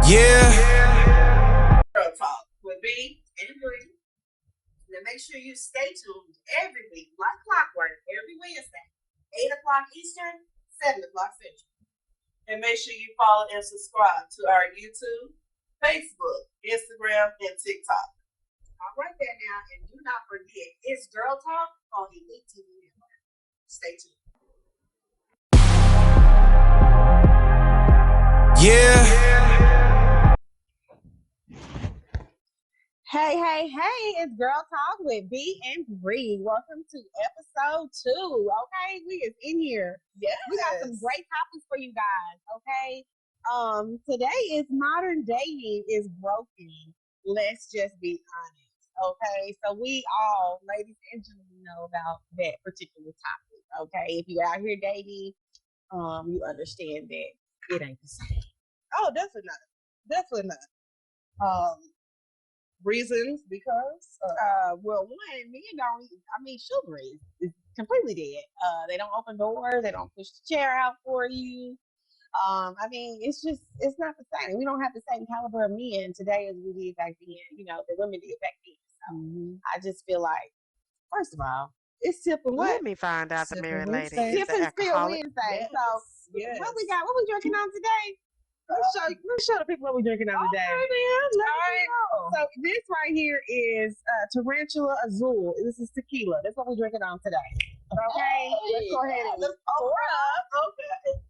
Yeah. Girl Talk with B and Bree. Now make sure you stay tuned every week, like clockwork, every Wednesday, 8 o'clock Eastern, 7 o'clock Central. And make sure you follow and subscribe to our YouTube, Facebook, Instagram, and TikTok. All right there now, and do not forget, it's Girl Talk on Elite TV Network. Stay tuned. Yeah. Hey, it's Girl Talk with B and Bree. Welcome to episode 2. Okay, we is in here. Yes. We got some great topics for you guys. Okay. Today is modern dating is broken. Let's just be honest. Okay. So we all, ladies and gentlemen, know about that particular topic. Okay. If you're out here dating, you understand that it ain't the same. Oh, definitely not. Reasons because well, one, men don't. I mean, sugar is completely dead. They don't open doors. They don't push the chair out for you. I mean, it's not the same. We don't have the same caliber of men today as we did back then. You know, the women did back then. So I just feel like, first of all, it's sip and what? Let me find out the married lady Sip is an and spill alcoholic. Wednesday. So what we got? What we drinking on today? Let's show the people what we're drinking on today. All right. So this right here is Tarantula Azul. This is tequila. That's what we're drinking on today. Okay. Let's go ahead and pour up. Okay.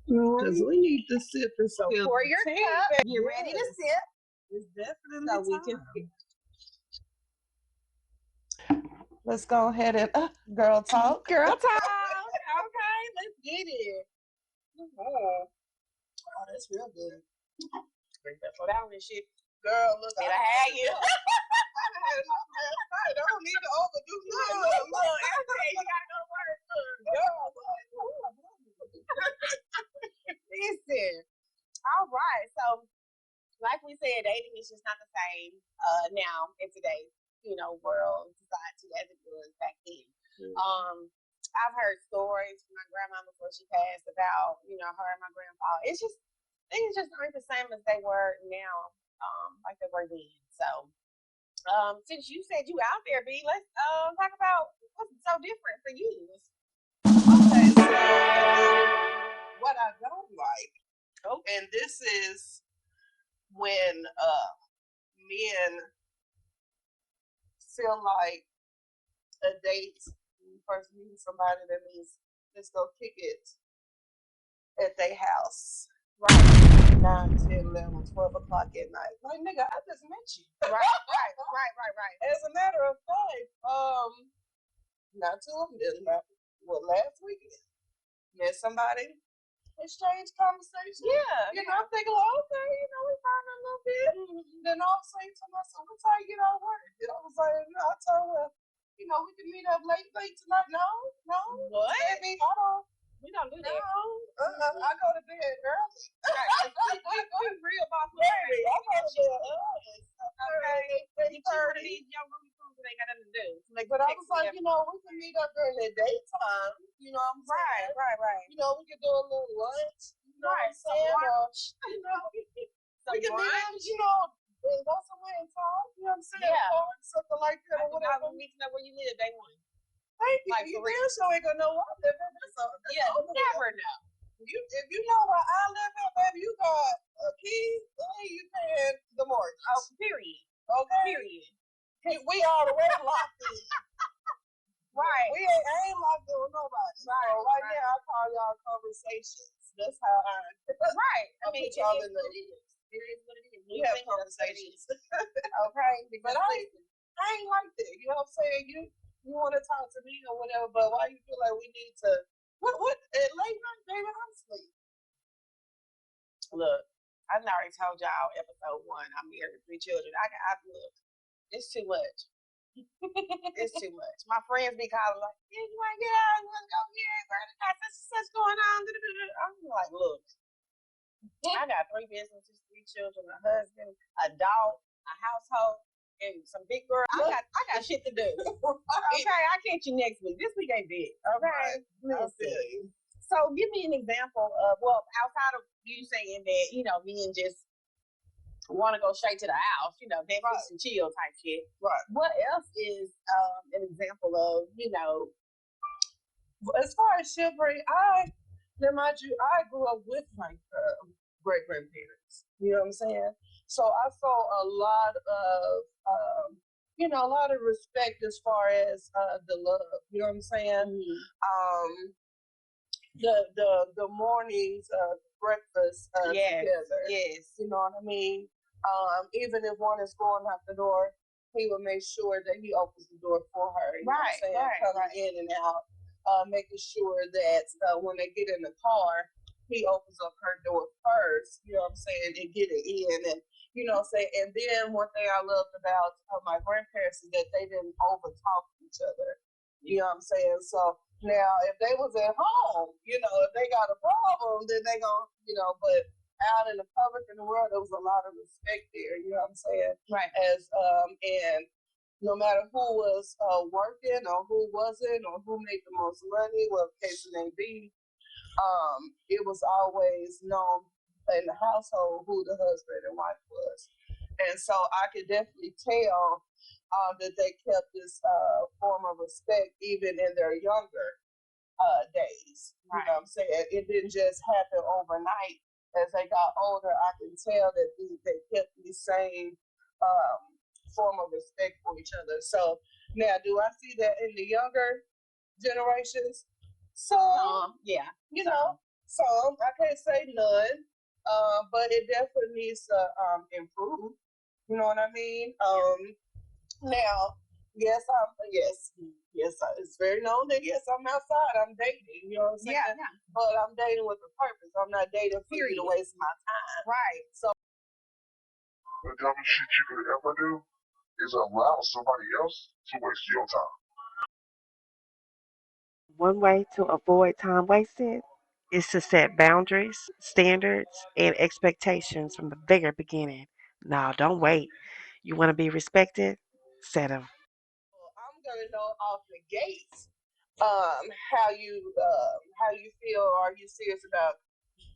Because we need to sip and So spill. pour your cup. Get ready to sip. It's definitely So we time. can. Let's go ahead and girl talk. Girl talk. Okay. Let's get it. Oh, that's real good. So that one is shit. Girl, look, I had you. I don't need to overdo nothing. Look, you gotta go to work. Listen. All right. So, like we said, dating is just not the same now in today's, world, society as it was back then. I've heard stories from my grandma before she passed about, her and my grandpa. It's just things just aren't the same as they were now, like they were then. So, since you said you out there, B, let's talk about what's so different for you. Okay, so what I don't like, and this is when men feel like a date, when you first meet somebody, that means let's go kick it at their house. Right. 9, 10, 11, 12 o'clock at night. Like, nigga, I just met you. Right. As a matter of fact, not too long, last weekend, met somebody, exchange conversation. Yeah. I'm thinking, like, okay, we found a little bit. Then all of a sudden, somebody said, what time you get out of work? And I was like, I told her, we can meet up late tonight. No. What? We don't do that. No. I go to bed early. We real boss lady. I go to bed early. Okay. You heard these young Ruby Foods ain't got nothing to do. But I was like, we can meet up during the daytime. You know what I'm saying? Right. We can do a little lunch. You know what I'm saying? We can meet up, and go somewhere and talk. You know what I'm saying? Yeah. Or something like that. Or whatever. We need to know where you live day one. Thank you. Like, you damn sure ain't gonna know where I live at. You never know. If you know where I live at, baby, you got a key, and you paying the mortgage. Oh, period. Okay? Period. We already locked in. Right. I ain't locked in with nobody. Right. So right now, I call y'all conversations. That's how I. Right. I mean, y'all in the. It is what it is. We have conversations. Okay. But I ain't like that. You know what I'm saying? You want to talk to me or whatever, but why you feel like we need to? What? At late night, baby, I'm asleep. Look, I already told y'all episode 1. I'm married with 3 children. I look. It's too much. It's too much. My friends be calling like, "Yeah, you want to get out? You want to go here? What's going on?" I'm like, look, I got 3 businesses, 3 children, a husband, a dog, a household, and some big girl. I got shit to do. Okay, I'll catch you next week. This week ain't big. Okay, listen. So give me an example of, well, outside of you saying that, men just want to go straight to the house, Netflix and chill type shit. Right. What else is an example of, As far as chivalry, mind you, I grew up with my great grandparents. You know what I'm saying? So I saw a lot of, a lot of respect as far as the love. You know what I'm saying? The mornings breakfast together. Yes. You know what I mean? Even if one is going out the door, he will make sure that he opens the door for her. You know what I'm saying? Coming in and out, making sure that when they get in the car, he opens up her door first. You know what I'm saying? And get it in. And you know what I'm saying? And then one thing I loved about my grandparents is that they didn't over talk to each other. You know what I'm saying? So now, if they was at home, if they got a problem, then they gonna, but out in the public in the world, there was a lot of respect there. You know what I'm saying? Right. And no matter who was working or who wasn't or who made the most money, whatever case it may be, it was always known in the household who the husband and wife was. And so I could definitely tell that they kept this form of respect even in their younger days. Right. You know what I'm saying? It didn't just happen overnight. As they got older, I can tell that they kept the same form of respect for each other. So now, do I see that in the younger generations? Some, yeah. Some. I can't say none, but it definitely needs to improve. You know what I mean? Now, yes, it's very known that yes, I'm outside. I'm dating. You know what I'm saying? Yeah. But I'm dating with a purpose. I'm not dating for you to waste my time. Right. So the dumbest shit you could ever do is allow somebody else to waste your time. One way to avoid time wasted is to set boundaries, standards, and expectations from the very beginning. No, don't wait. You want to be respected? Set them. I'm gonna know off the gates how you feel. Are you serious about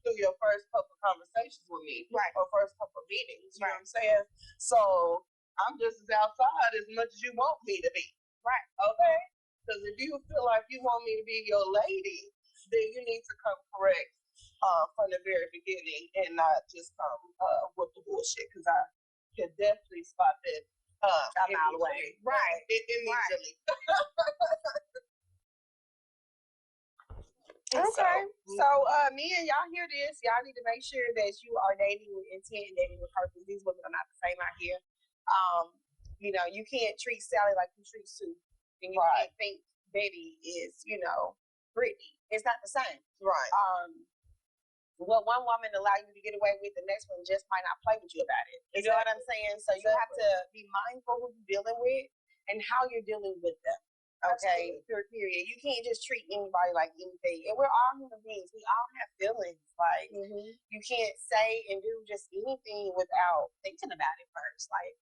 through your first couple conversations with me, right? Or first couple meetings, you know what I'm saying? So I'm just as outside as much as you want me to be, right? Okay, because if you feel like you want me to be your lady, then you need to come correct from the very beginning and not just come with the bullshit. Because I can definitely spot that a mile away, right? Immediately. Okay, so men, y'all hear this? Y'all need to make sure that you are dating with intent, dating with purpose. These women are not the same out here. You can't treat Sally like you treat Sue, and you can't think Betty is, Brittany. It's not the same, right? What one woman allow you to get away with, the next one just might not play with you about it. You know what I'm saying? So you have to be mindful who you're dealing with and how you're dealing with them. Okay, period. You can't just treat anybody like anything. And we're all human beings. We all have feelings. Like, you can't say and do just anything without thinking about it first. Like,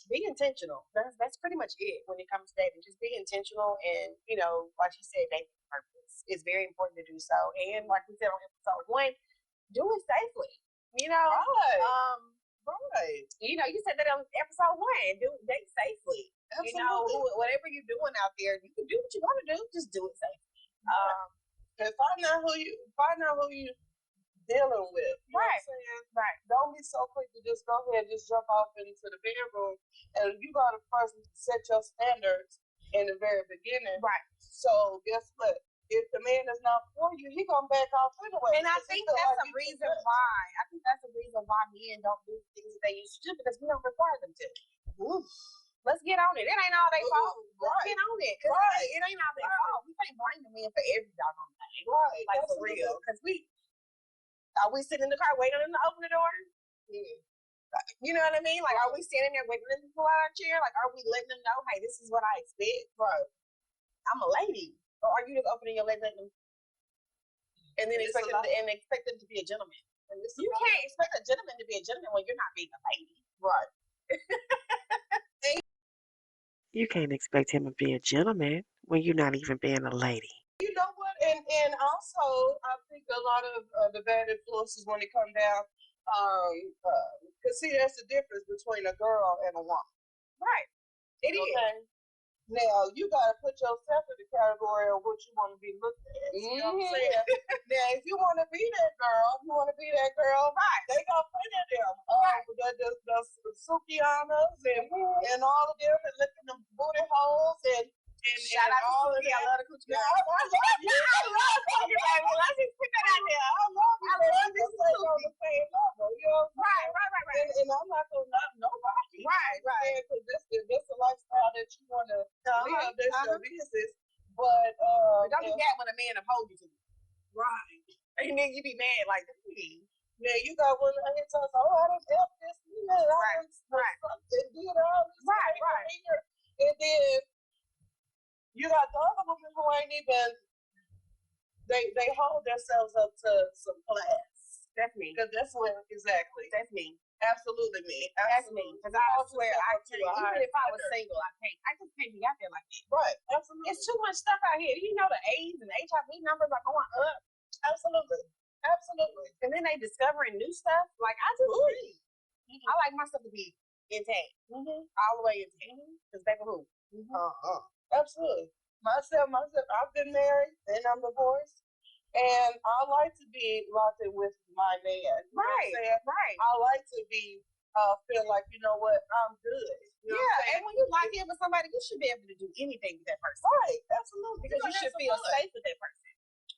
be intentional. That's pretty much it when it comes to dating. Just be intentional and, like you said, date with purpose. It's very important to do so. And like we said on episode 1, do it safely. Right. You said that on episode 1. Date safely. Absolutely. Whatever you're doing out there, you can do what you want to do. Just do it safely. And find out who you dealing with. You know what I'm saying? Right. Don't be so quick to just go ahead and just jump off into the bedroom. And you got to first set your standards in the very beginning. Right. So guess what? If the man is not for you, he gonna back off anyway. And I think that's a reason why. I think that's a reason why men don't do things that they used to do, because we don't require them to. Oof. Let's get on it. It ain't all their fault. Let's get on it. Cause it ain't all their fault. We can't blame the men for every doggone thing. Right. Like, for real. Because are we sitting in the car waiting on them to open the door? Yeah. You know what I mean? Like, are we standing there waiting for them to pull out our chair? Like, are we letting them know, hey, this is what I expect? Right. I'm a lady. Or are you just opening your leg, letting them, and then expect them to be a gentleman? You can't expect a gentleman to be a gentleman when you're not being a lady. Right. You can't expect him to be a gentleman when you're not even being a lady. You know what? And also, I think a lot of the bad influences when it come down, because see, there's the difference between a girl and a woman. Right. It is. Okay. Now you gotta put yourself in the category of what you want to be looked at. You know what I'm saying? Now, if you want to be that girl, right? They got plenty of them. The Sukianas and all of them, and licking them booty holes and shout out to all of Suki. I that. love the coochie. Yeah, I love you. I love Suki, baby. Let's just put that out there. I love you. Stay on the same level. You know what I'm saying? Right. And I'm not gonna knock nobody. Right. Because this a lifestyle that you want to live. That's your business. But don't do that when a man upholds you to. Right. And then you be mad like, yeah, you got one out here telling us, oh, I done helped this, you know, right. And did all this. Right. And then you got the other women who ain't even, they hold themselves up to some class. That's me. Because that's what, exactly. That's me. Absolutely me. That's me. Because I swear, even if I was single, I just can't be out there like that. Right. Absolutely. It's too much stuff out here. You know, the AIDS and HIV numbers are going up. Absolutely. And then they discovering new stuff. Like, I just agree. I like my stuff to be intact. All the way intact. Because baby, who? Absolutely. Myself, I've been married and I'm divorced. And I like to be locked in with my man. You know what I'm saying? Right. I like to be feel like, you know what, I'm good. You know what I'm and when you lock in with somebody, you should be able to do anything with that person. Right, absolutely. Because you should feel safe with that person.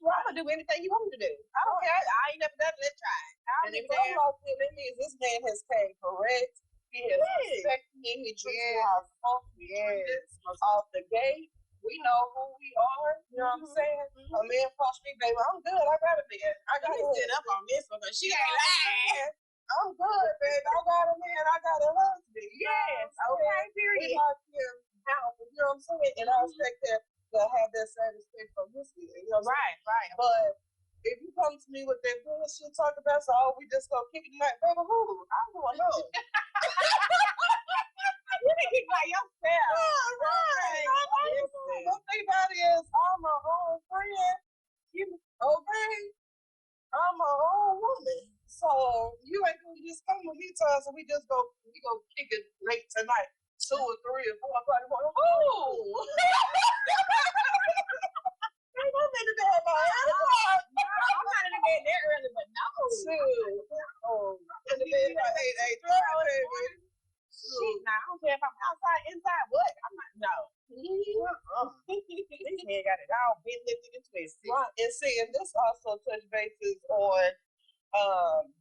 Right. I'm gonna do anything you want me to do. I don't care. I ain't never done it. Let's try it. And if I'm locked in, that means this man has came correct. He has respected me. He treats me how I'm supposed to be treated off the gate. We know who we are. You know what I'm saying? A man approach me, baby, I'm good. I got a man. I got to sit up on this one because she ain't lying. I'm good, baby. I got a man. I got a husband. Yes. Okay, period. We locked him out. You know what I'm saying? And I expect that to have that same respect from this man. You know what I'm saying? Right. But if you come to me with that bullshit talk about, so we just gonna kick it like, baby, who? I'm going home. You can kick by yourself. Right. The thing about it is, I'm my own friend. Okay? I'm my own woman. So you ain't gonna just come with me to us and we go kick it late tonight. 2 or 3 or 4 o'clock in the morning. Oh! I'm in the bed by 8 o'clock. I'm not in the bed that early, but no. Shoot. In the bed by 8:30, baby. Shit, now I don't care if I'm outside, inside, what? I'm not, no. This man got it all been lifted and twisted. Right. And see, and this also touch bases on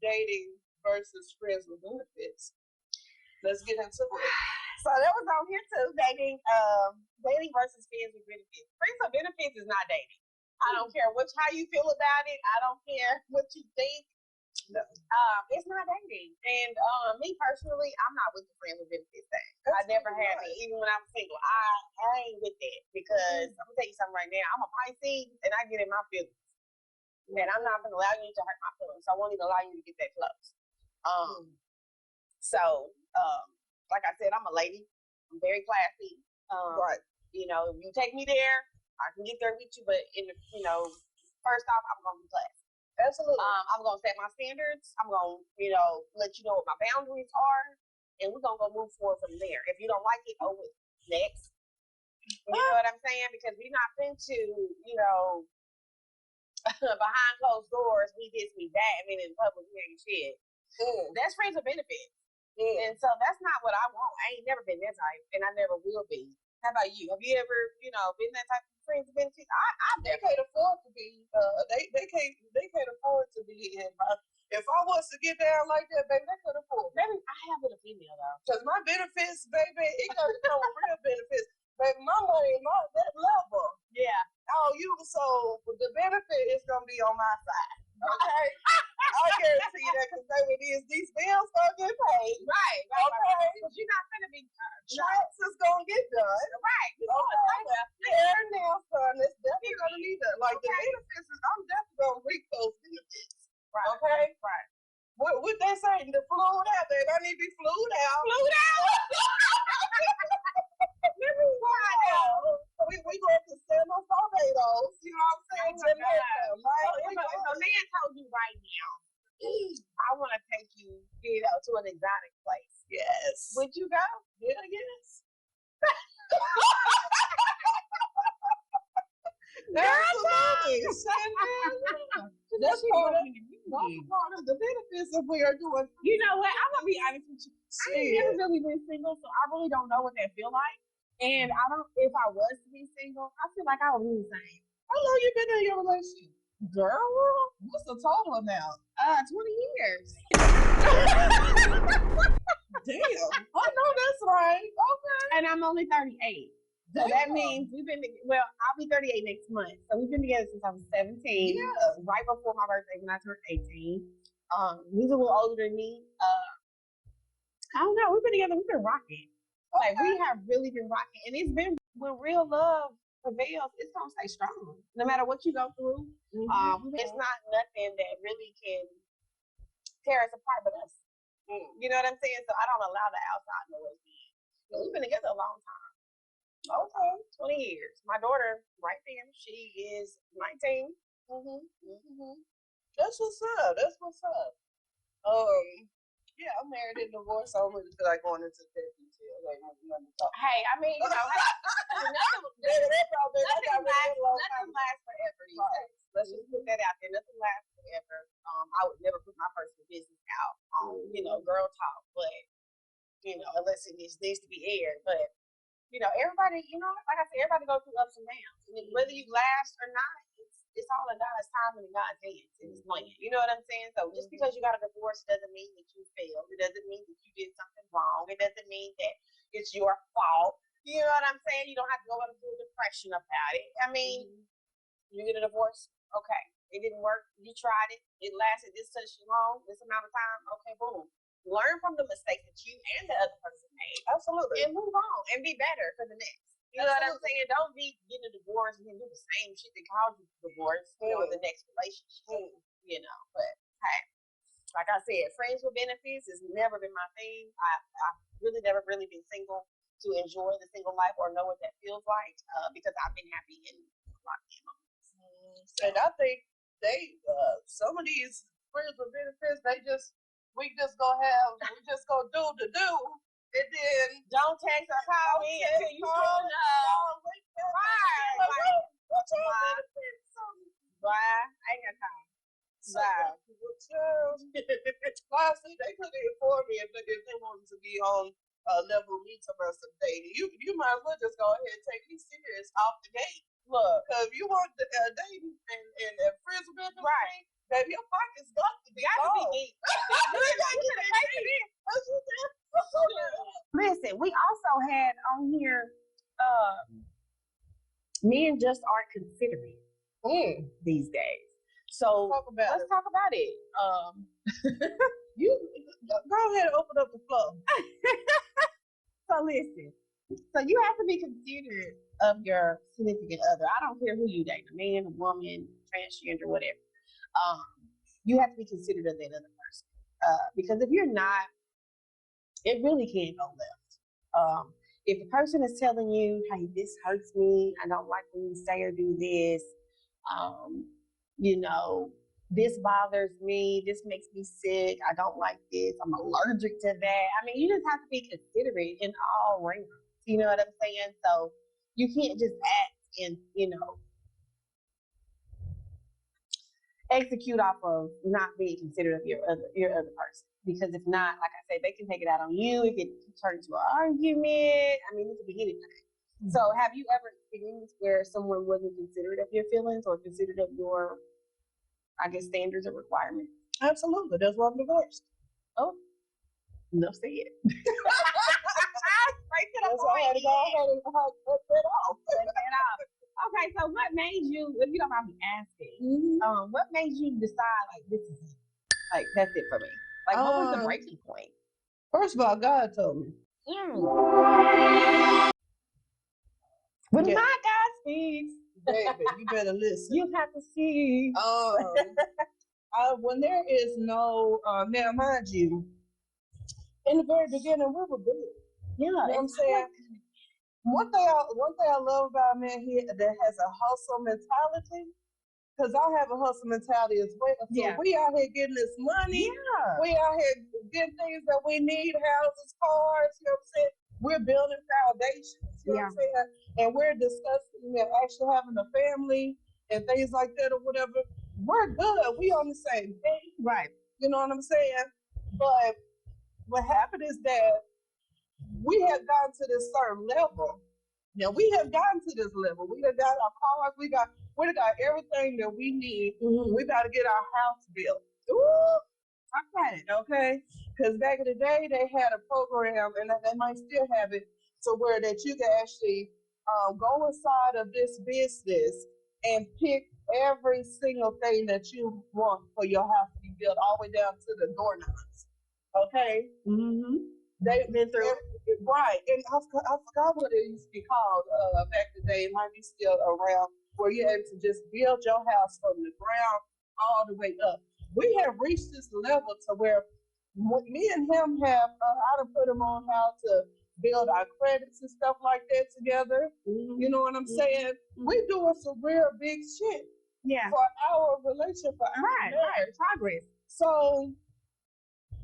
dating versus friends with benefits. Let's get into it. So that was on here too, dating versus friends with benefits. Friends with benefits is not dating. I don't care how you feel about it. I don't care what you think. No. It's not dating. And me personally, I'm not with the friends with benefits thing. I never had it, even when I was single. I ain't with that because I'm gonna tell you something right now. I'm a Pisces and I get in my feelings. And I'm not gonna allow you to hurt my feelings. So I won't even allow you to get that close. So like I said, I'm a lady. I'm very classy. Right. You know, if you take me there, I can get there with you, but first off, I'm gonna be classy. Absolutely. I'm gonna set my standards. I'm gonna, let you know what my boundaries are, and we're gonna go move forward from there. If you don't like it, next. You know what I'm saying? Because we're not into, behind closed doors, we this, we that. I mean, in public, we ain't shit. That's friends with benefits. And so that's not what I want. I ain't never been that type, and I never will be. How about you? Have you ever, been that type of friends with benefits? They can't afford to be. They can't afford to be in my. If I was to get down like that, baby, they could afford. Maybe I have with a female though. Because my benefits, baby, it gotta come with real benefits. Baby, my money, that level. Yeah. So the benefit is gonna be on my side. Okay. I guarantee you that because baby, these bills gonna get paid. Right. Okay. Because you're not gonna be tax is gonna get done. Right. There now, son, it's definitely gonna be done. Like the benefits is, I'm definitely gonna reap those benefits. Right. Okay. Right. What they say? The flued out, baby. I need to be flued out. Flued out. We go to San Barbados. You know what I'm saying? Oh my God. If a man told you right now, I want to take you, to an exotic place. Yes. Would you go? Yeah, yes. Absolutely. That's part of the benefits of we are doing. You know what? I'm gonna be honest with you. I ain't never really been single, so I really don't know what that feel like. And I don't. If I was to be single, I feel like I would be the same. How long you been in your relationship? Girl, What's the total amount? 20 years. Damn. I know that's right. Okay. And I'm only 38. So that means we've been, I'll be 38 next month. So we've been together since I was 17. Yeah. Right before my birthday when I turned 18. He's a little older than me. I don't know. We've been together. We've been rocking. Like, we have really been rocking. And it's been, when real love prevails, it's going to stay strong. No matter what you go through. It's not nothing that really can tear us apart but us. You know what I'm saying? So I don't allow the outside noise. We've been together a long time. Okay, 20 years. My daughter, right there, she is 19. That's what's up. That's what's up. Yeah, I'm married and divorced. I don't really feel like going into that detail. Like, hey, I mean, nothing lasts forever these days. Let's just put that out there. Nothing lasts forever. I would never put my personal business out on, girl talk, but, unless it needs to be aired. But, everybody, like I said, everybody goes through ups and downs. And whether you last or not, it's all in God's time and in God's hands in His plan. You know what I'm saying? So just because you got a divorce doesn't mean that you failed. It doesn't mean that you did something wrong. It doesn't mean that it's your fault. You know what I'm saying? You don't have to go into a depression about it. I mean, you get a divorce, okay. It didn't work. You tried it. It lasted this long, this amount of time. Okay, boom. Learn from the mistakes that you and the other person made. Absolutely. And move on and be better for the next. You know what I'm saying? Don't be getting a divorce and then do the same shit that caused you to divorce in the next relationship. But hey, like I said, friends with benefits has never been my thing. I've really never really been single to enjoy the single life or know what that feels like because I've been happy in locked in moments. And I think some of these friends with benefits, we just go do the do. And then don't text or call me until you feel enough. Right. What's your benefits? Bye. I ain't got time. Bye. Honestly, they couldn't inform me if they wanted to be on a level of me to rest of dating. You might as well just go ahead and take me serious off the gate. Look, because if you want dating and friends with benefits, right? Baby, your pocket's got to be deep. Listen, we also had on here men just aren't considering these days. So let's talk about it. You go ahead and open up the floor. So listen. So you have to be considerate of your significant other. I don't care who you date, a man, a woman, transgender, whatever. You have to be considerate of that other person. Because if you're not, it really can't go left. If the person is telling you, hey, this hurts me, I don't like when you say or do this, this bothers me, this makes me sick, I don't like this, I'm allergic to that. I mean, you just have to be considerate in all ranges. You know what I'm saying? So you can't just act and, execute off of not being considerate of your other person. Because if not, like I said, they can take it out on you. It can turn into an argument. I mean, it could be anything. So have you ever experienced where someone wasn't considerate of your feelings or considerate of your, standards or requirements? Absolutely. That's why I'm divorced. Oh, enough said. Okay, so what made you, if you don't mind me asking, what made you decide, like, this is it? Like, that's it for me? Like, what was the breaking point? First of all, God told me. When my God speaks, baby, you better listen. You have to see. When there is no, now mind you, in the very beginning, we were good. Yeah, you know what I'm saying? One thing I love about a man here that has a hustle mentality Because I have a hustle mentality as well. So Yeah. we out here getting this money. Yeah. We out here getting things that we need, houses, cars, you know what I'm saying? We're building foundations, you know what I'm saying? And we're discussing actually having a family and things like that or whatever. We're good. We on the same page. Right. You know what I'm saying? But what happened is that we have gotten to this certain level. Now we have gotten to this level. We have got our cars. We got everything that we need. Mm-hmm. We got to get our house built. Ooh, talk about it, okay? Because back in the day, they had a program, and they might still have it, to where that you can actually go inside of this business and pick every single thing that you want for your house to be built, all the way down to the doorknobs. Okay. Mm-hmm. They been through right, and I forgot what it used to be called back in the day. It might be still around, where you're able to just build your house from the ground all the way up. We have reached this level to where me and him have I done put him on how to build our credits and stuff like that together. Mm-hmm. You know what I'm saying? Mm-hmm. We doing some real big shit. Yeah. For our relationship, for our marriage. Progress. So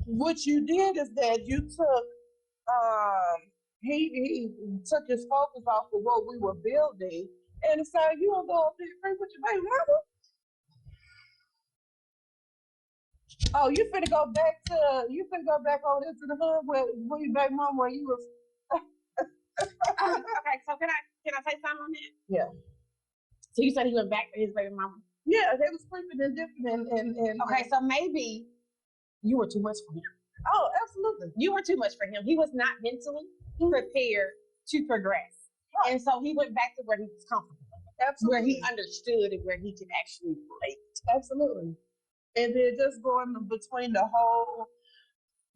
what you did is that you took he took his focus off of what we were building and decided you gonna go up there and pray with your baby mama. Oh, you finna go back over into the hood where your baby mama where you was. Okay, so can I say something on that? Yeah. So you said he went back to his baby mama? Yeah, they was creeping and dipping and okay, so maybe you were too much for him. Oh, absolutely. You were too much for him. He was not mentally prepared to progress. Right. And so he went back to where he was comfortable. Absolutely. Where he understood and where he could actually relate. Absolutely. And then just going between the whole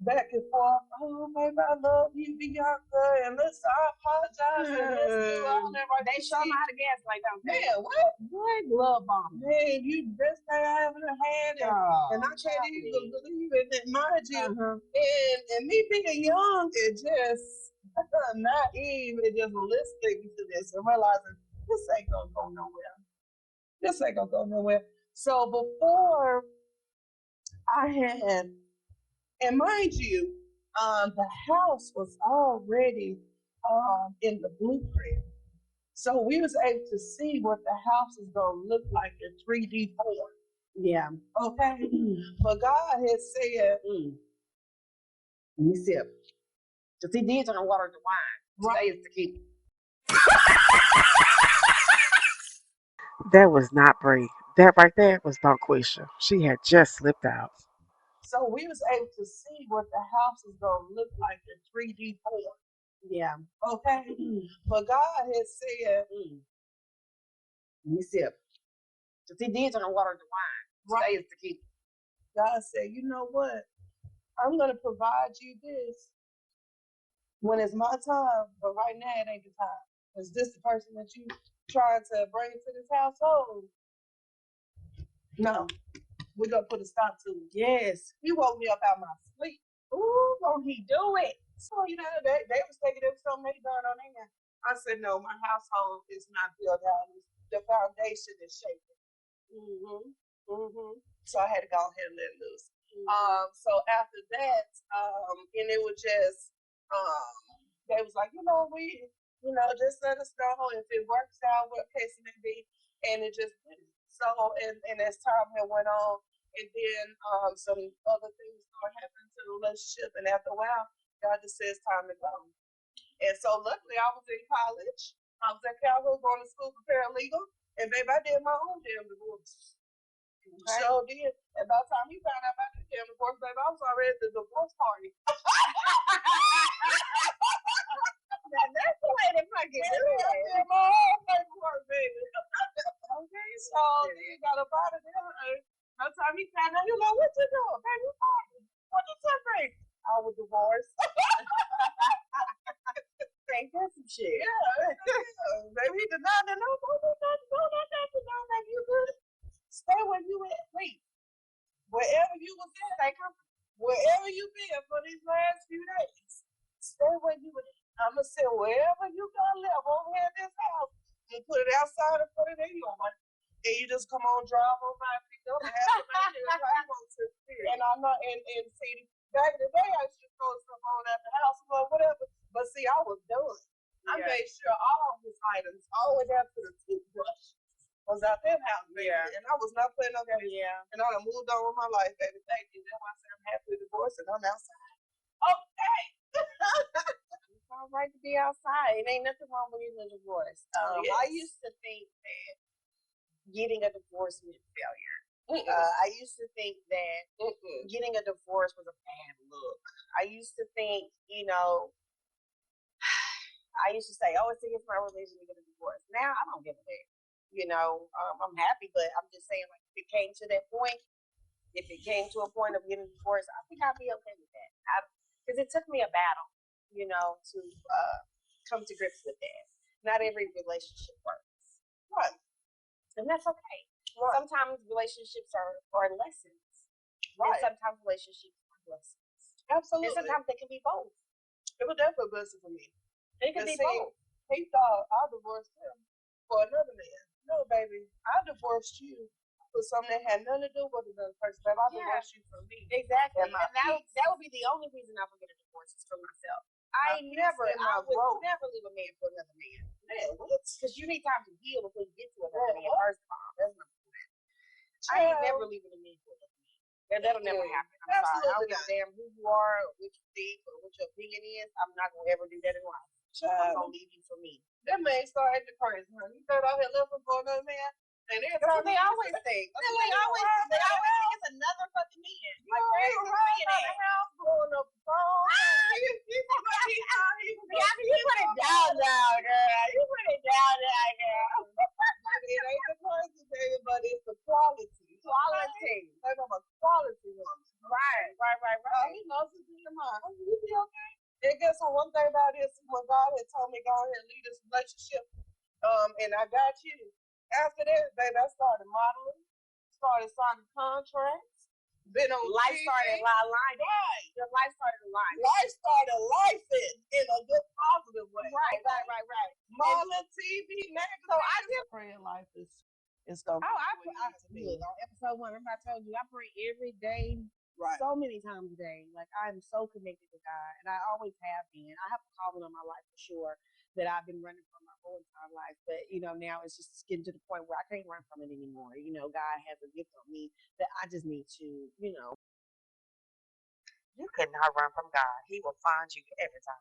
back and forth. Oh, baby, I love you, Bianca, and listen, I apologize. And listen, all that right. They show me how to gaslight, don't they? Man, what? What love bomb? Man, you the best thing I ever had, and I can't even believe it. And mind you, and me being young and just naive and just listening to this and realizing this ain't gonna go nowhere. This ain't gonna go nowhere. So before I had, and mind you, the house was already in the blueprint. So we was able to see what the house is gonna look like in 3D form. Yeah. Okay. But God has said, you sip. Because he did turn the water to wine. Today is the key. That was not Bree. That right there was Bonquisha. She had just slipped out. So we was able to see what the house is gonna look like in 3D form. Yeah. Okay. But God has said, you sip. Because he did turn the water to wine. Today is the key. God said, you know what? I'm gonna provide you this when it's my time, but right now it ain't the time. Is this the person that you trying to bring into this household? No. We're gonna put a stop to it. Yes. He woke me up out of my sleep. Ooh, won't he do it? So, you know, they was thinking there was something they done on there. I said, no, my household is not built out. The foundation is shaking. So I had to go ahead and let it loose. So after that, and it was just, they was like, just let us know if it works out, what case it may be, and it just did. So, and as time had went on, and then some other things started happening to the relationship, and after a while, God just says time to go. And so luckily I was in college. I was at Calhoun going to school for paralegal, and babe, I did my own damn divorce. Okay. Sure did. And by the time he found out about the damn divorce, baby, I was already at the divorce party. Now that's the way they fucking do it. I did my own paperwork, baby. Okay, so then got up out of there. By the time he found out, he was like, what you doing, baby? What you celebrate? I was divorced. Ain't that some shit? Yeah. Baby, he denied it. No, you good. Stay where you at, please. Wherever you was at, stay comfortable. Wherever you been for these last few days, stay where you at. I'm going to say wherever you got left over here in this house, and put it outside and put it in your one. and you just come on, drive on by, pick up, and have somebody how you want to. And I'm not, and see, back in the day, I used to throw stuff on at the house or whatever. But see, I was done. I made sure all his items, all the way down to the toothbrush, was out that house, baby. And I was not playing no games. And I done moved on with my life, baby. Thank you. That's why I said I'm happily divorced and I'm outside. Okay. It's all right to be outside. It ain't nothing wrong with getting a divorce. I used to think that getting a divorce meant failure. I used to think that getting a divorce was a bad look. I used to think, I used to say, it's against my religion to get a divorce. Now I don't give a damn. I'm happy, but I'm just saying, like, if it came to that point, if it came to a point of getting a divorce, I think I'd be okay with that. Because it took me a battle, to come to grips with that. Not every relationship works. Right. And that's okay. Right. Sometimes relationships are lessons. Right. And sometimes relationships are blessings. Absolutely. And sometimes they can be both. It was definitely a blessing for me. It can be both. He thought I divorced him for another man. No, baby. I divorced you for something that had nothing to do with another person. Baby, I divorced you for me. Exactly. And that would be the only reason I would get a divorce is for myself. I would never leave a man for another man. Man, what? Because you need time to heal before you get to another man. First of all, that's number one. I ain't never leaving a man for another man. That'll never happen. I'm sorry. I don't give a damn who you are, or what you think, or what your opinion is. I'm not gonna ever do that in life. I'm gonna leave you for me. That man started acting crazy, honey. He thought I had left him for another man. And that's what they always think. They always think it's another fucking man. Like, crazy man out the house blowing up the phone. You put it down, girl. You put it down, girl. It ain't the person, baby, but it's the quality. Quality. Like, I'm a quality woman. Right. He knows it's in your mind. You be okay? And guess what? One thing about this, when God had told me go ahead and leave this relationship, and I got you. After that, baby, I started modeling, started signing contracts, been on life TV. Started aligning. Right. Your life started aligning. Life started lifing in a good positive way. Right. Modeling, TV, magazine. So I just pray life is gonna. Look, on episode 1, remember I told you I pray every day. Right. So many times a day. Like, I'm so connected to God, and I always have been. I have a calling on my life for sure that I've been running from my whole entire life. But, now it's just getting to the point where I can't run from it anymore. God has a gift on me that I just need to, You cannot run from God. He will find you every time.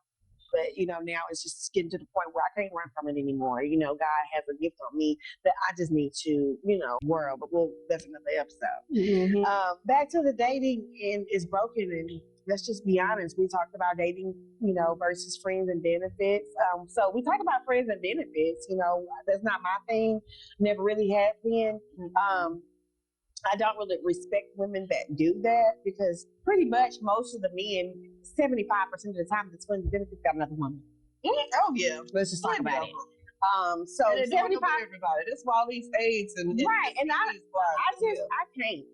But, now it's just getting to the point where I can't run from it anymore. God has a gift on me that I just need to, world. But that's another episode. Mm-hmm. Back to the dating and is broken. And let's just be honest. We talked about dating, versus friends and benefits. So we talk about friends and benefits. That's not my thing. Never really has been. Mm-hmm. I don't really respect women that do that because pretty much most of the men, 75% of the time, that's when the benefits got another woman. Oh yeah, let's just talk about it. So 75. Everybody, that's why all these AIDS and right, and I can't.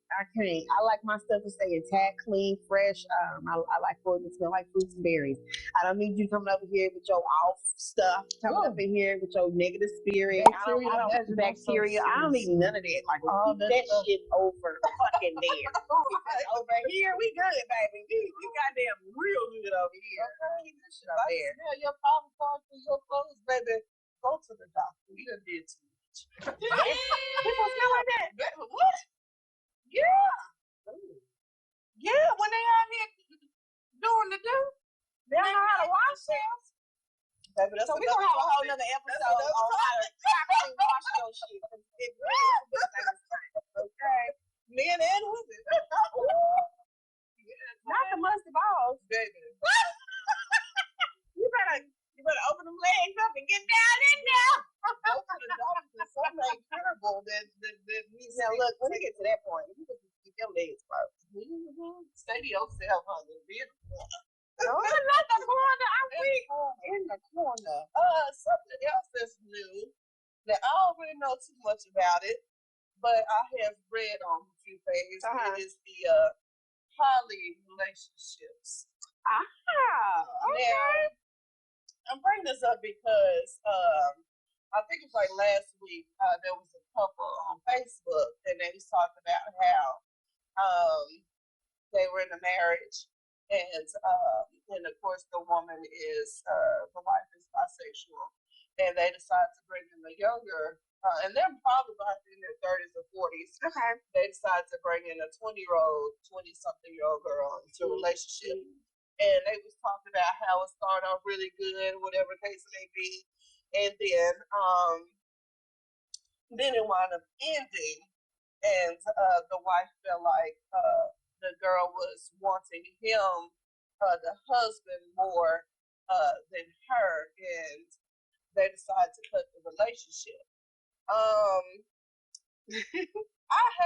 I like my stuff to stay intact, clean, fresh. I like for it to smell like fruits and berries. I don't need you coming over here with your off stuff, coming up in here with your negative spirit. I don't bacteria. I don't need none of that. Like, keep that shit over fucking there. Over here, we good, baby. We goddamn real good over here. Keep that shit up there. Smell your problem going through your clothes, baby. Go to the doctor. You done did too much. People smell like that. Baby, what? Yeah. Yeah, when they out here doing the do, they don't know how to wash themselves. Baby, so we're going to have a whole nother episode on how to properly wash your shit. It really is okay? Men and women. Not the musty balls. Baby. You better open them legs up and get down in there. Go to the doctor. There's something incurable that needs now look, when we get to that point, you just keep your legs closed. Stay to yourself, honey. Be in the corner. No, not the corner. I'm weak. In the corner. Something else that's new that I don't really know too much about it, but I have read on a few things. It is the poly relationships. Okay. Now, I'm bringing this up because I think it was like last week, there was a couple on Facebook and they was talking about how um, they were in a marriage and of course the woman is the wife is bisexual and they decided to bring in the younger and they're probably about in their 30s or 40s. Okay. They decided to bring in a 20-something-year-old girl into a relationship. And they was talking about how it started off really good, whatever the case may be. And then it wound up ending. And the wife felt like the girl was wanting him, the husband, more than her. And they decided to cut the relationship. I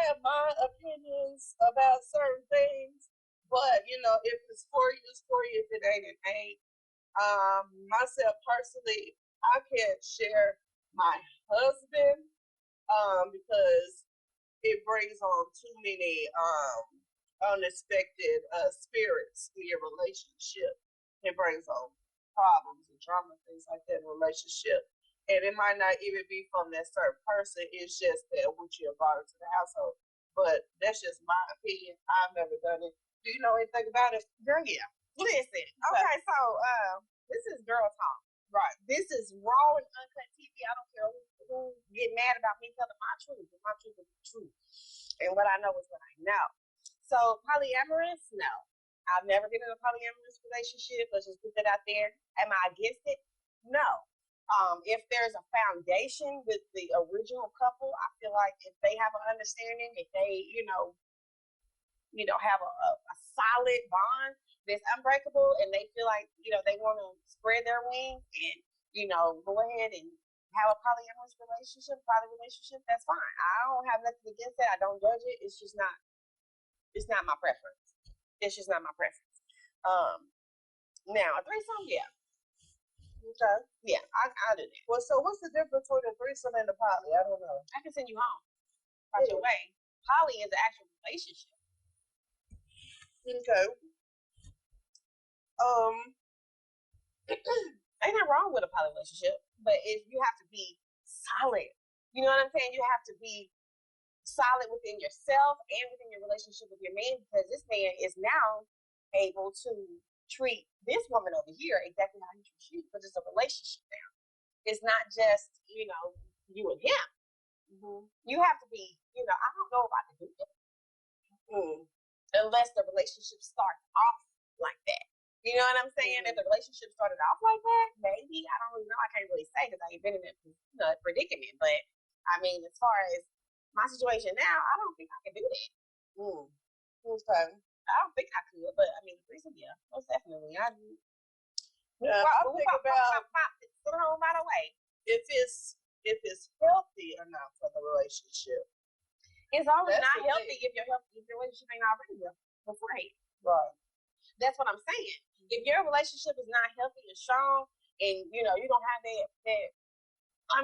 have my opinions about certain things, but if it's for you, it's for you. If it ain't, it ain't. Myself personally, I can't share my husband because it brings on too many unexpected spirits in your relationship. It brings on problems and drama, things like that in a relationship. And it might not even be from that certain person. It's just that what you brought into the household. But that's just my opinion. I've never done it. Do you know anything about it? Girl, yeah. Listen. Okay, so this is girl talk. Right. This is raw and uncut TV. I don't care who get mad about me telling my truth. My truth is the truth. And what I know is what I know. So polyamorous, no. I've never been in a polyamorous relationship. Let's just put that out there. Am I against it? No. If there's a foundation with the original couple, I feel like if they have an understanding, if they, have a solid bond that's unbreakable, and they feel like, they want to spread their wings and, go ahead and have a polyamorous relationship, that's fine. I don't have nothing against that. I don't judge it. It's not my preference. It's just not my preference. Now a threesome, yeah. Okay. Yeah, I do that. Well, so what's the difference between a threesome and a poly? I don't know. I can send you home. Out your way. Poly is an actual relationship. Okay. Ain't nothing wrong with a poly relationship, but if you have to be solid. You know what I'm saying? You have to be solid within yourself and within your relationship with your man, because this man is now able to treat this woman over here exactly how he treats you, because it's a relationship now. It's not just, you and him. Mm-hmm. You have to be, I don't know if I can do that. Unless the relationship starts off like that. You know what I'm saying? If the relationship started off like that, maybe. I don't really know. I can't really say because I ain't been in that predicament. But, I mean, as far as my situation now, I don't think I can do that. Okay. I don't think I could, but, I mean, threesome, yeah, most definitely. I do. Yeah, I think about by the way, if it's healthy enough for the relationship. It's only not healthy if your relationship ain't already beforehand. Right. That's what I'm saying. If your relationship is not healthy and strong, and you don't have that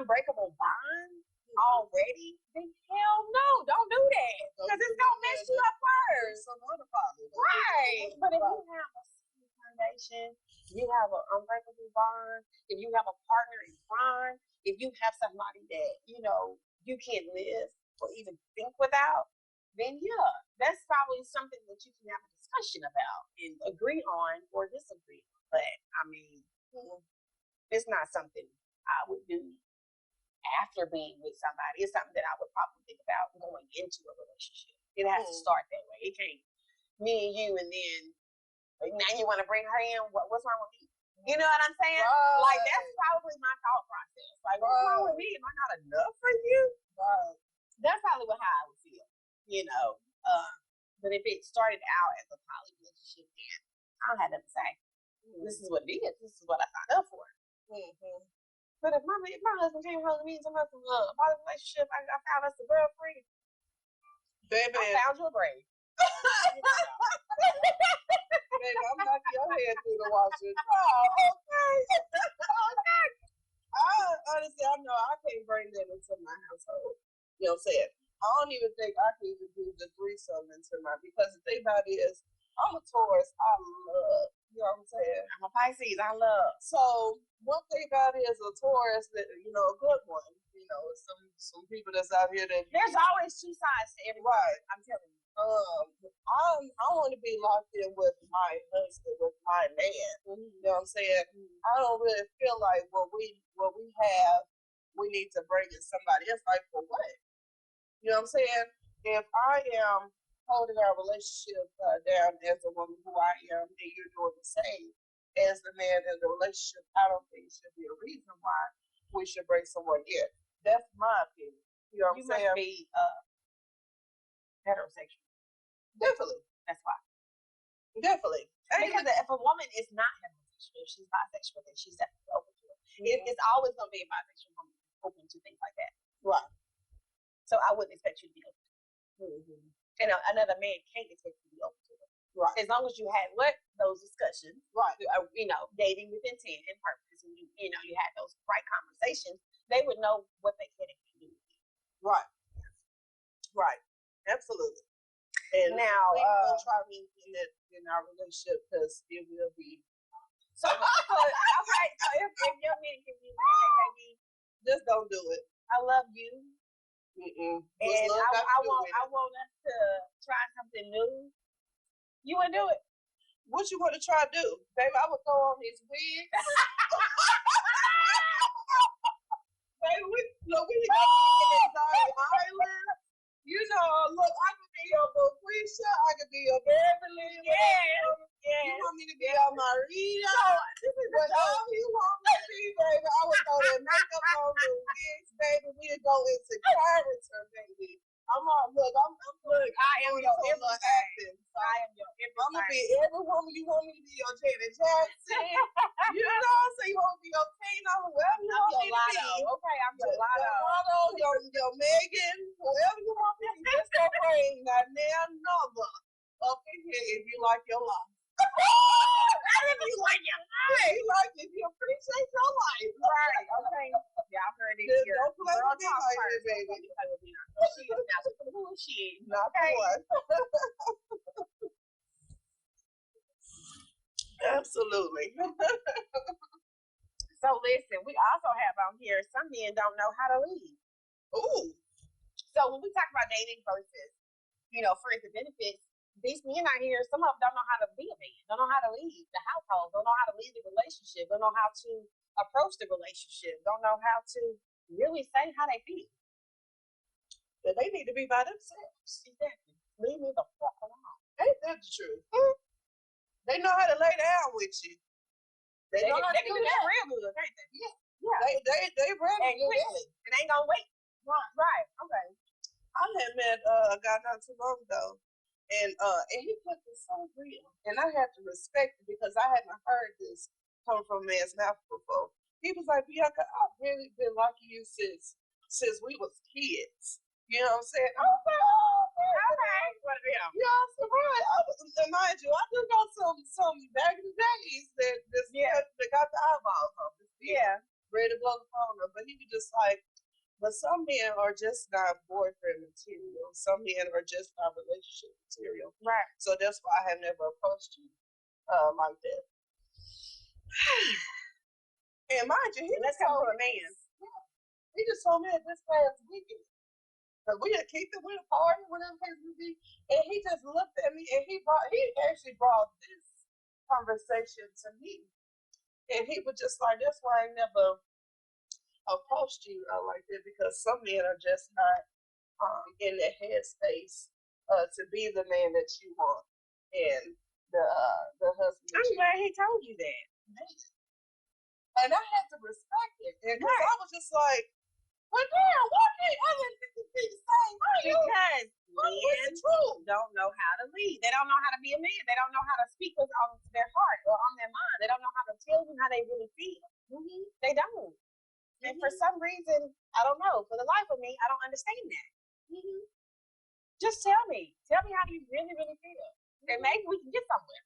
unbreakable bond already, then hell no, don't do that, because it's gonna mess you up first. Some other problem. Right. But if you have a foundation, you have an unbreakable bond, if you have a partner in crime, if you have somebody that you can't live or even think without, then yeah, that's probably something that you can have a discussion about and agree on or disagree on. But I mean, it's not something I would do after being with somebody. It's something that I would probably think about going into a relationship. It has to start that way. It can't me and you, and then now you want to bring her in. What's wrong with me? You know what I'm saying? Right. Like, that's probably my thought process. Like, what's wrong with me? Am I not enough for you? Right. That's probably how I would feel. But if it started out as a poly relationship, then I don't have nothing to say. This is what it is. This is what I signed up for. But if my husband came home to me and somebody from a poly relationship, I found us a girlfriend. Baby, I found you a grave. Baby, I'm knocking your head through the washer. Honestly, I know I can't bring that into my household. You know what I'm saying? I don't even think I can even do the threesome into my, because the thing about it is, I'm a Taurus. I love. You know what I'm saying? I'm a Pisces. I love. So one thing about it is a Taurus that a good one. Some people that's out here that There's always two sides to every right. I'm telling you. I want to be locked in with my husband, with my man. You know what I'm saying? I don't really feel like what we have, we need to bring in somebody else. Like for what? You know what I'm saying? If I am holding our relationship down as a woman who I am, and you're doing the same as the man in the relationship, I don't think it should be a reason why we should bring someone in. That's my opinion. You know what I'm saying? Must be heterosexual. Definitely. That's why. Definitely. Because if a woman is not heterosexual, if she's bisexual, then she's definitely open to it. It's always going to be a bisexual woman open to things like that. Right. So I wouldn't expect you to be open to it. And another man can't expect you to be open to it. Right. As long as you had those discussions, right? Dating with intent and purpose, and you had those right conversations, they would know what they can and can't do. Right. Right. Absolutely. And now, don't try me in our relationship because it will be. So okay. So if your man can be like, hey, baby, just don't do it. I love you. And I want us to try something new. You would do it. What you want to try to do? Baby, I would throw on these wigs. Baby, we Island. Look, I could be your Boquisha. I could be your Beverly. Yeah. You want me to be your Maria? This is whatever you want me to be, baby. I would throw that makeup on the wigs, baby. We'd go into character, baby. I am your everything. I am your everything. I'm gonna be every woman you want me to be, your Janet Jackson. You want me to be your Tina, whoever you want me to be. Okay, I'm your Lotto. Your Megan, whoever you want me to be. Just go bring that damn number up in here if you like your life. If you like your life. If you appreciate your life. Right, okay. Yeah, I've heard it here. Don't play with me like that, baby. She is not with the bullshit. Not one. Absolutely. So listen, we also have on here, some men don't know how to lead. Ooh. So when we talk about dating versus, friends and benefits, these men out here, some of them don't know how to be a man, don't know how to lead the household, don't know how to lead the relationship, don't know how to approach the relationship, don't know how to really say how they feel. But they need to be by themselves. Exactly. Leave me the fuck alone. Ain't that the truth? They know how to lay down with you. They know how to do that real good, ain't they? Yeah. They ready and quickly. It ain't gonna wait. Right. Okay. I had met a guy not too long ago, and he put this so real, and I had to respect it because I hadn't heard this come from a man's mouth before. He was like, Bianca, I've really been liking you since we was kids. You know what I'm saying? I was like, okay. What are you? Yeah, so right. Mind you, I do know some back in the days that got the eyeballs on this. Yeah. Ready to blow the phone up. But he was just like, but some men are just not boyfriend material. Some men are just not relationship material. Right. So that's why I have never approached you like that. And mind you, let's come from a man. He just told me this past weekend. Because we had kicked it, we had a party, whatever the case may be. And he just looked at me and he actually brought this conversation to me. And he was just like, that's why I never approached you like that, because some men are just not in the headspace to be the man that you want. And the husband. I'm glad he told you that. And I had to respect it. And I was just like, well, damn, why can't other people be the same way? Because men don't know how to lead. They don't know how to be a man. They don't know how to speak what's on their heart or on their mind. They don't know how to tell you how they really feel. Mm-hmm. They don't. And for some reason, I don't know. For the life of me, I don't understand that. Mm-hmm. Just tell me. Tell me how you really, really feel. And maybe we can get somewhere.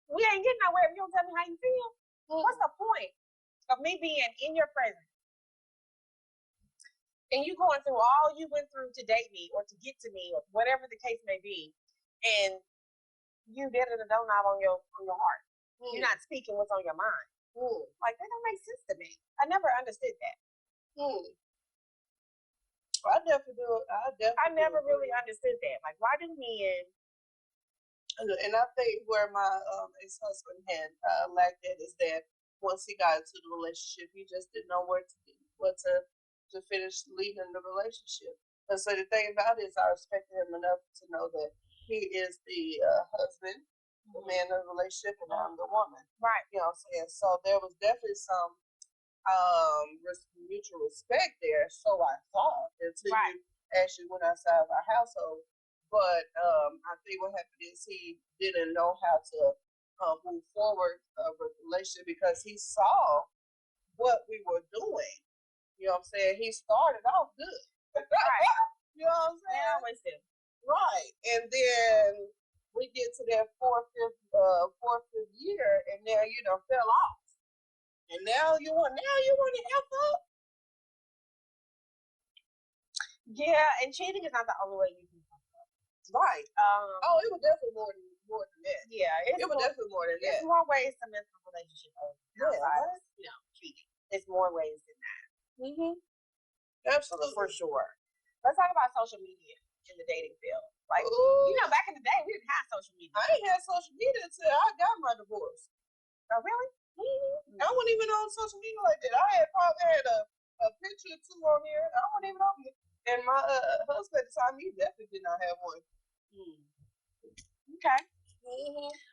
We ain't getting nowhere if you don't tell me how you feel. What's the point of me being in your presence? And you going through all you went through to date me or to get to me or whatever the case may be, and you did a doorknob on your heart. You're not speaking what's on your mind. Like, that don't make sense to me. I never understood that. I definitely do. I never really understood that. Like, why do men? And I think where my ex-husband had lacked it is that once he got into the relationship, he just didn't know what to finish leaving the relationship. And so the thing about it is, I respected him enough to know that he is the husband, the man of the relationship, and I'm the woman. Right. You know what I'm saying? So there was definitely some mutual respect there. So I thought until you actually went outside of our household. But I think what happened is he didn't know how to move forward with the relationship because he saw what we were doing. You know what I'm saying? He started off good. Right. You know what I'm saying? They always do. Right. And then we get to that fourth, fifth year, and now you know fell off. And now you want to help up. Yeah, and cheating is not the only way you can. Right. It was definitely more than that. Yeah, it was definitely more than that. There's more ways to mess up a relationship. Yeah, you know, cheating. There's more ways than that. Absolutely. For sure. Let's talk about social media in the dating field. Like, you know, back in the day, we didn't have social media. I ain't had social media until I got my divorce. Oh, really? I wasn't even on social media like that. I probably had a picture or two on there. I wasn't even on it. And my husband at the time, he definitely did not have one. Okay.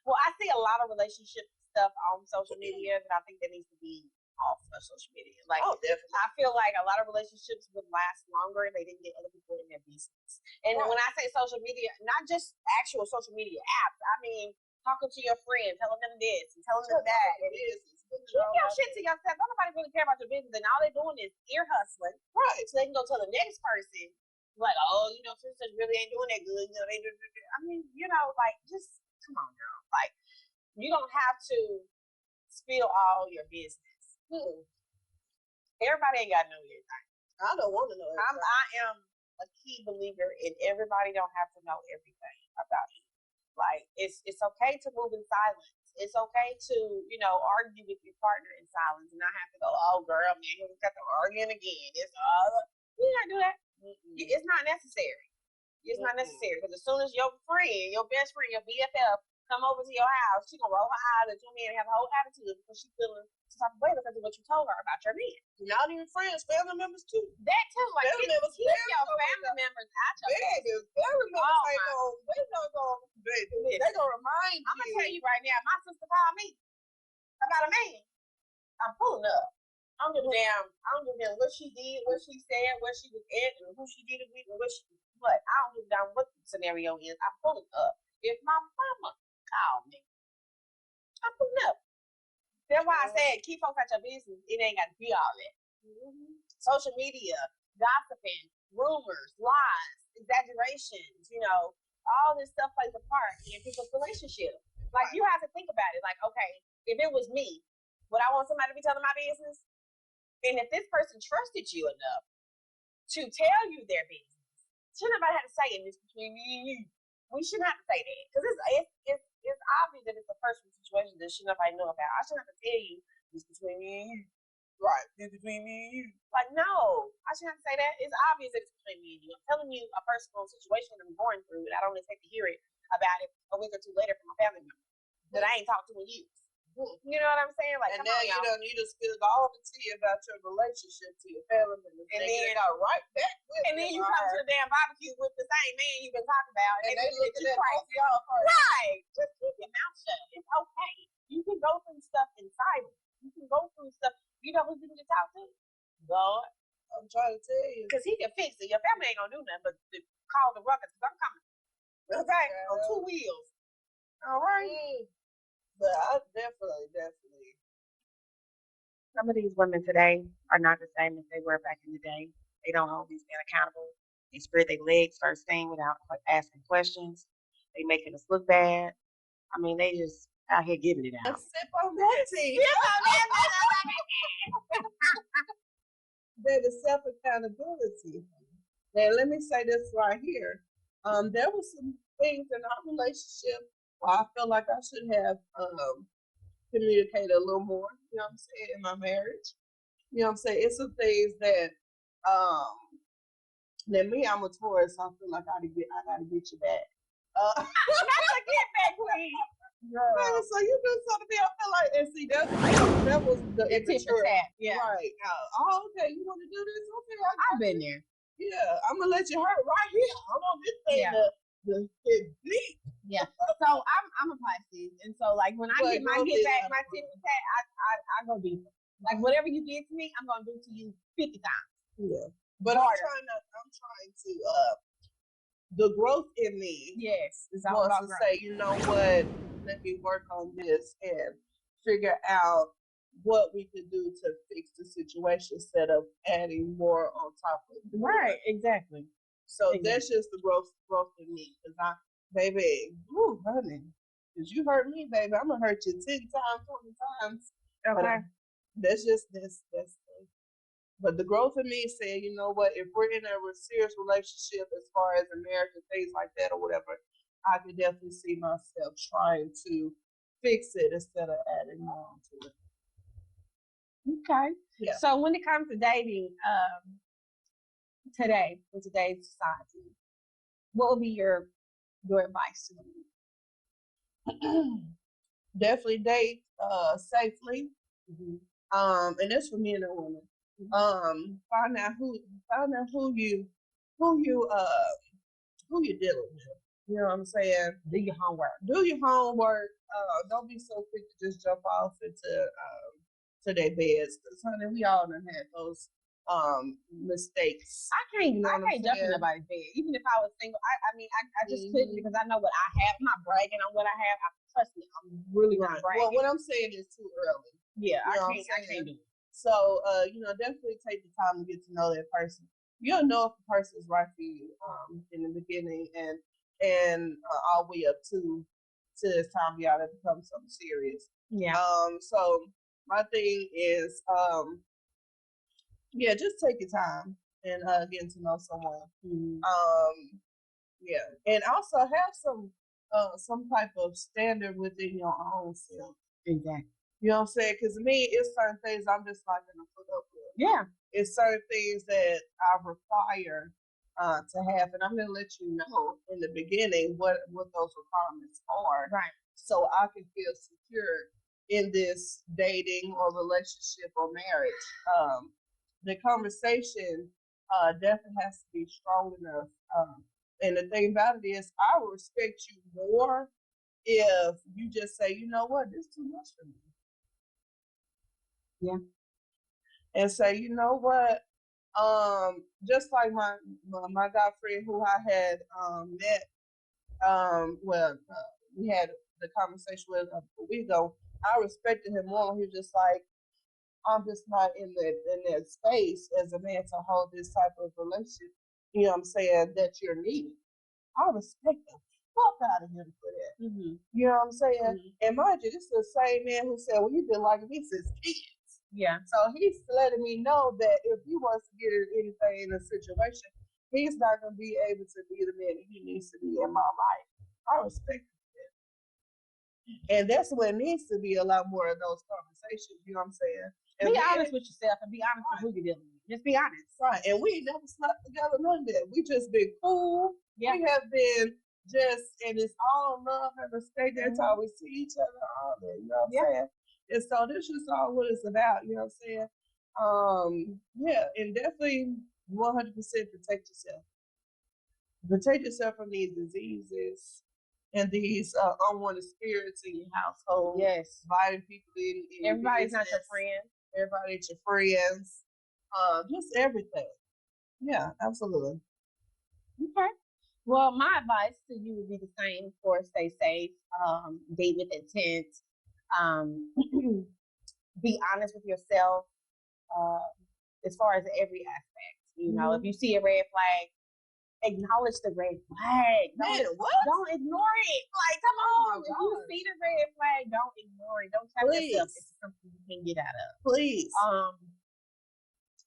Well, I see a lot of relationship stuff on social media that I think that needs to be off of social media. Like, definitely. I feel like a lot of relationships would last longer if they didn't get other people in their business. And when I say social media, not just actual social media apps. I mean, talking to your friend, telling them this and telling them that. Keep your shit to yourself. Nobody really care about your business, and all they're doing is ear hustling. Right. So they can go tell the next person, like, oh, you know, sisters really ain't doing that good. You know, I mean, you know, like, just come on now. Like, you don't have to spill all your business. Everybody ain't got to know everything. I don't want to know everything. I am a key believer in everybody don't have to know everything about you. Like, it's okay to move in silence. It's okay to, you know, argue with your partner in silence and not have to go, oh, girl, man, we got to arguing again. You gotta do that. It's not necessary. It's not necessary because as soon as your friend, your best friend, your BFF come over to your house, she gonna roll her eyes at your man and have a whole attitude because she's feeling some type of way because of what you told her about your man. Not even friends, family members too. That too, like family members, keep your family members out your business. Family members they gonna remind you. I'm gonna tell you right now, my sister called me about a man. I'm pulling up. I don't give a damn what she did, what she said, where she was at, and who she did it with, and what. I don't give a damn what the scenario is. I'm pulling up. If my mama called me, I'm pulling up. That's why I said keep folks at your business. It ain't got to be all that. Social media, gossiping, rumors, lies, exaggerations, you know, all this stuff plays a part in people's relationship. Like, you have to think about it. Like, okay, if it was me, would I want somebody to be telling my business? And if this person trusted you enough to tell you their business, shouldn't nobody have to say it. It's between me and you. We shouldn't have to say that because it's obvious that it's a personal situation that should nobody know about. I shouldn't have to tell you it's between me and you. Right, it's between me and you. Like, no, I shouldn't have to say that. It's obvious that it's between me and you. I'm telling you a personal situation that I'm going through, and I don't expect to hear it about it a week or two later from my family member that I ain't talked to in years. You know what I'm saying? Like, and now you just spilled all the tea about your relationship to your family members, and then you got right back with and then you come to the damn barbecue with the same man you've been talking about, and they look at both y'all right. Just keep your mouth shut. It's okay. You can go through stuff in silence. You can go through stuff. You know who you need to talk to? God. I'm trying to tell you, because He can fix it. Your family ain't gonna do nothing but to call the ruckus because I'm coming. Okay, on 2 wheels. All right. But I definitely. Some of these women today are not the same as they were back in the day. They don't hold these men accountable. They spread their legs first thing without asking questions. They making us look bad. I mean, they just out here giving it out. Sip on that tea. That is self-accountability. Now, let me say this right here. There were some things in our relationship Well, I feel like I should have communicated a little more, you know what I'm saying, in my marriage. You know what I'm saying? It's some things that then me, I'm a Taurus, so I feel like I gotta get you back. Not to get back, please. Girl. So you do something to me, I feel like, and see, that was the immature. Yeah. Right. Oh, okay, you want to do this? Okay, I've been there. Yeah, I'm gonna let you hurt right here. I want this thing to get deep. Yeah. So I'm a Pisces, and so like when I get back my tip for tat, I go deeper. Like whatever you did to me, I'm gonna do to you 50 times. Yeah. But I'm trying to the growth in me. Yes. Wants to say, you know what, let me work on this and figure out what we could do to fix the situation instead of adding more on top of it. Right, exactly. So that's just the growth in me. Cause honey, cause you hurt me, baby, I'm gonna hurt you 10 times, 20 times. Okay. That's just this. But the growth in me said, you know what, if we're in a serious relationship as far as a marriage and things like that or whatever, I could definitely see myself trying to fix it instead of adding more to it. Okay. Yeah. So when it comes to dating, today, in today's society, what would be your advice to them? Definitely date safely. Mm-hmm. And that's for men and women. Find out who you dealing with. You know what I'm saying? Do your homework. Don't be so quick to just jump off into to their beds. Because honey, we all done had those mistakes. I can't jump in nobody's bed. Even if I was single, I just couldn't because I know what I have. I'm not bragging on what I have. Trust me, I'm really not bragging. Well, what I'm saying is too early. Yeah, I can't do it. So, definitely take the time to get to know that person. You'll know if the person is right for you in the beginning and all the way up to it's time y'all to become something serious. Yeah. So my thing is, just take your time and getting to know someone. Mm-hmm. And also have some type of standard within your own self. Exactly. You know what I'm saying? Because me, it's certain things I'm just not going to put up with. Yeah. It's certain things that I require to have. And I'm going to let you know in the beginning what those requirements are. Right. So I can feel secure in this dating or relationship or marriage. The conversation definitely has to be strong enough. And the thing about it is, I will respect you more if you just say, you know what, this is too much for me. Yeah. And say, you know what, just like my guy friend who I had met, we had the conversation with a week ago. I respected him more. He was just like, I'm just not in that space as a man to hold this type of relationship. You know what I'm saying, that you're needing. I respect the fuck out of him for that. Mm-hmm. You know what I'm saying? Mm-hmm. And mind you, this is the same man who said, well, you've been liking me since kids. Yeah. So he's letting me know that if he wants to get anything in a situation, he's not going to be able to be the man that he needs to be in my life. I respect that. And that's what needs to be a lot more of those conversations. You know what I'm saying? And be honest with yourself and be honest with who you're dealing with. Just be honest. Right. And we ain't never slept together, none of that. We just been cool. Yeah. We have been and it's all love and respect. That's how we see each other. All that, you know what I'm saying? And so this is all what it's about, you know what I'm saying? And definitely 100% protect yourself. Protect yourself from these diseases and these unwanted spirits in your household. Yes. Inviting people in. Everybody's not your friend. Everybody's your friends. Just everything. Yeah, absolutely. Okay. Well, my advice to you would be the same. For stay safe, date with intent, be honest with yourself as far as every aspect. You know, if you see a red flag, acknowledge the red flag. Don't ignore it. Like, come on. If you see the red flag, don't ignore it. Don't tell yourself it's something you can get out of. Please.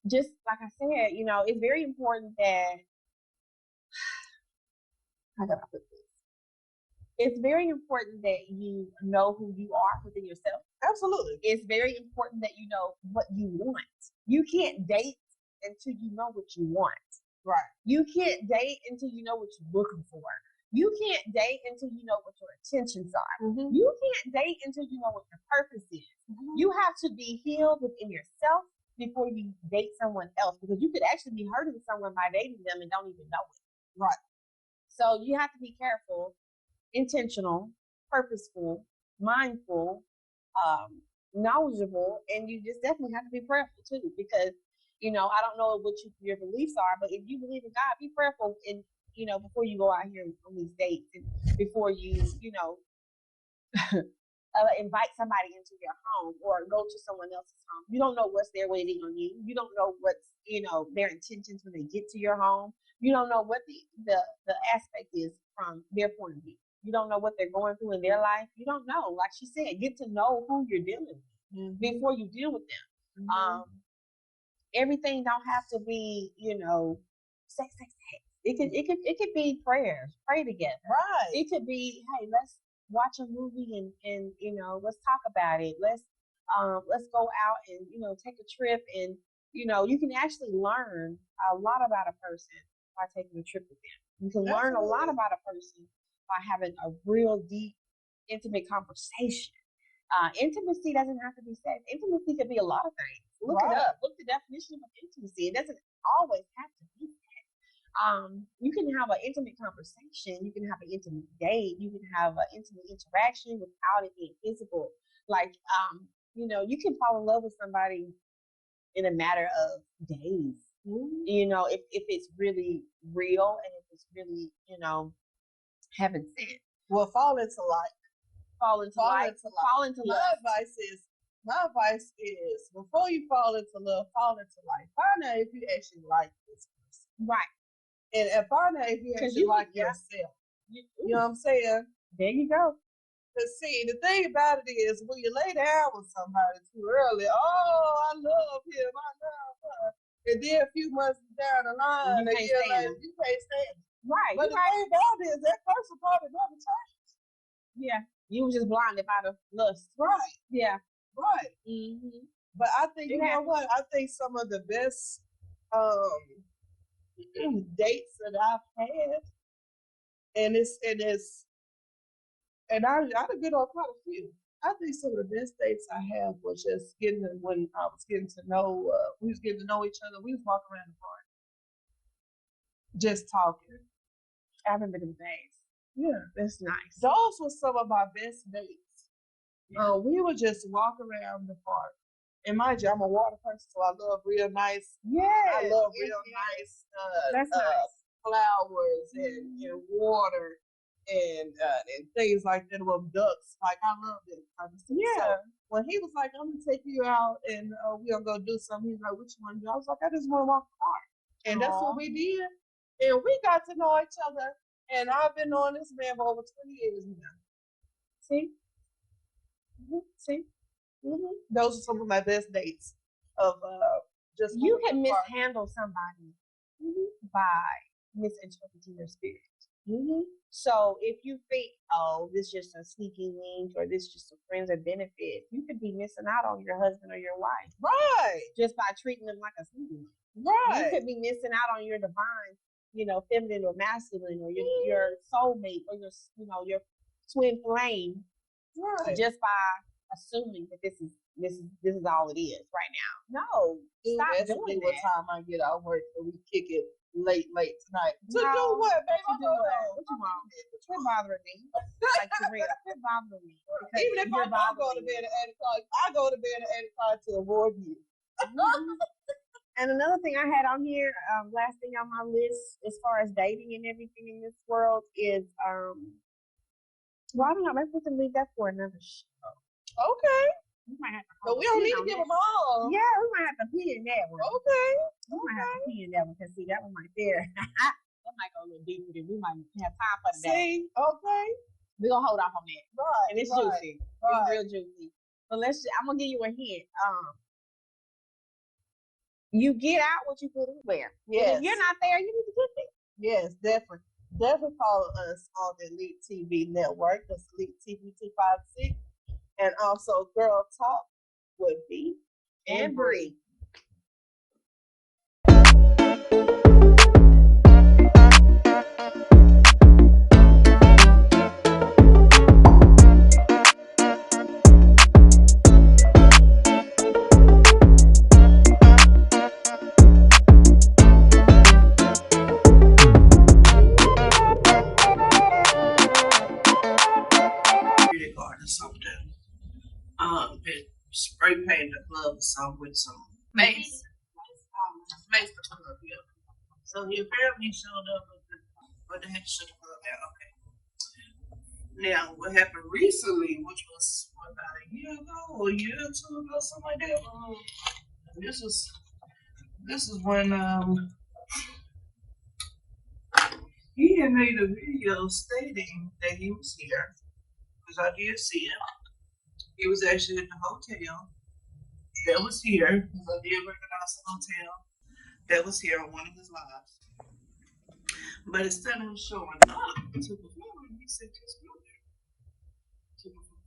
Just like I said, you know, it's very important that, how can I put this? It's very important that you know who you are within yourself. Absolutely. It's very important that you know what you want. You can't date until you know what you want. Right. You can't date until you know what you're looking for. You can't date until you know what your intentions are. Mm-hmm. You can't date until you know what your purpose is. Mm-hmm. You have to be healed within yourself before you date someone else, because you could actually be hurting someone by dating them and don't even know it. Right. So you have to be careful, intentional, purposeful, mindful, knowledgeable, and you just definitely have to be prayerful too, because I don't know what your beliefs are, but if you believe in God, be prayerful in before you go out here on these dates, and before you invite somebody into your home or go to someone else's home. You don't know what's there waiting on you. You don't know what's their intentions when they get to your home. You don't know what the aspect is from their point of view. You don't know what they're going through in their life. You don't know. Like she said, get to know who you're dealing with before you deal with them. Everything don't have to be sex. It could be prayers. Pray together. Right. It could be, hey, let's watch a movie and let's talk about it. Let's go out and take a trip, and you can actually learn a lot about a person by taking a trip with them. You can learn a lot about a person by having a real deep, intimate conversation. Intimacy doesn't have to be sex. Intimacy could be a lot of things. Look it up. Look the definition of intimacy. It doesn't always have to be sex. You can have an intimate conversation. You can have an intimate date. You can have an intimate interaction without it being physical. Like, you can fall in love with somebody in a matter of days. If it's really real and if it's really, heaven sent. Well, fall into life. Fall into love. My advice is before you fall into love, fall into life. Find out if you actually like this person. Right. And find out if you actually like yourself. You know what I'm saying? There you go. Because see, the thing about it is when you lay down with somebody too early, I love him, I love her. And then a few months down the line, you can't stand you can't stand him. Right. But the thing about it is that person probably never changed. Yeah. You was just blinded by the lust. Right. Yeah. Right. Mm-hmm. But I think know what? I think some of the best dates that I've had, and I've been on quite a few. I think some of the best dates I have was just when I was getting to know, we was getting to know each other. We was walking around the park, just talking. I remember them days. Yeah, that's nice. Those were some of my best dates. Yeah. We would just walk around the park. And mind you, I'm a water person, so I love real nice. Yeah, I love real nice, flowers and water and things like that with ducks. Like I love it. Yeah. So when he was like, "I'm gonna take you out and we're gonna go do something," he's like, "What you want to do?" I was like, "I just want to walk the park," and that's what we did. And we got to know each other. And I've been knowing this man for over 20 years now. See? See? Mm-hmm. Those are some of my best dates of just. You can mishandle somebody by misinterpreting their spirit. So if you think, this is just a sneaky link or this is just a friends of benefit, you could be missing out on your husband or your wife. Right. Just by treating them like a sneaky link. Right. You could be missing out on your divine, feminine or masculine or your soulmate or your twin flame. Right. Just by assuming that this is all it is right now. No. That's what time I get out of work and we kick it late tonight. To do what, baby? To do what? What you want? Quit bothering me. Like for real. Quit bothering me. Even if I go to bed at 8 o'clock, I go to bed at 8 o'clock to avoid you. And another thing I had on here, last thing on my list as far as dating and everything in this world is well, I don't know, maybe we can leave that for another show. Okay. We might have to but we don't need to give them all. Yeah, we might have to pee in that one. Okay. We might have to pee in that one because see that one right there. That might go a little deeper than we might have time for today. See, okay. We're gonna hold off on that. Right. And it's juicy. Right. It's real juicy. But I'm gonna give you a hint. You get out what you put in where. Yes. And if you're not there, you need to get there. Yes, definitely. definitely follow us on the Elite TV network. That's Elite TV 256. And also Girl Talk with B and Bree. Pretty hard or something. And spray paint the glove or something with some mace. Mace the glove, yeah. So your family showed up with the heck should have glove out. Okay. Now, what happened recently, which was about a year ago or a year or two ago, something like that. This is when he had made a video stating that he was here, because I did see him. He was actually at the hotel that was here, because I did recognize the hotel that was here on one of his lives. But instead of him showing up to perform, he said, just go there to perform.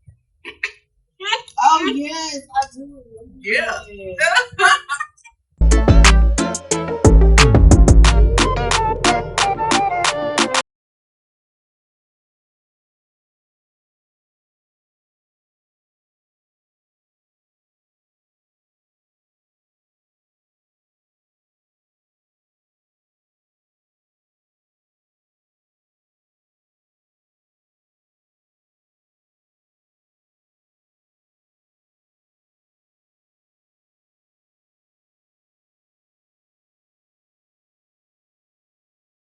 Oh yes, I do. Yeah. Yes.